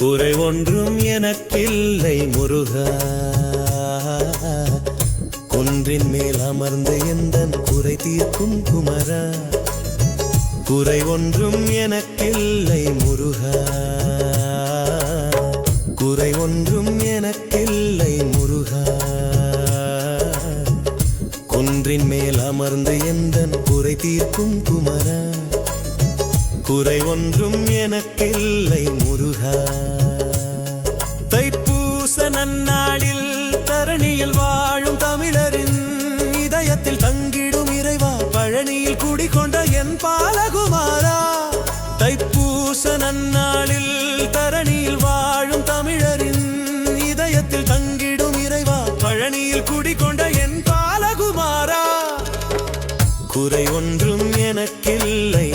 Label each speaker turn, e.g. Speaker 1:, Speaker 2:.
Speaker 1: குறை ஒன்றும் எனக்கில்லை முருகா. குன்றின் மேல் அமர்ந்து எந்தன் குறை தீர்க்கும் குமரா. குறை ஒன்றும் எனக்கில்லை முருகா. குறை ஒன்றும் எனக்கில்லை முருகா. குன்றின் மேல் அமர்ந்து எந்தன் குறை தீர்க்கும் குமரா. குறை ஒன்றும் எனக்கில்லை முருகா. தைப்பூச நன்னாளில் தரணியில் வாழும் தமிழரின் இதயத்தில் தங்கிடும் இறைவா, பழனியில் குடிகொண்ட என் பாலகுமாரா. தைப்பூச நன்னாளில் தரணியில் வாழும் தமிழரின் இதயத்தில் தங்கிடும் இறைவா, பழனியில் குடிகொண்ட என் பாலகுமாரா. குறை ஒன்றும் எனக்கில்லை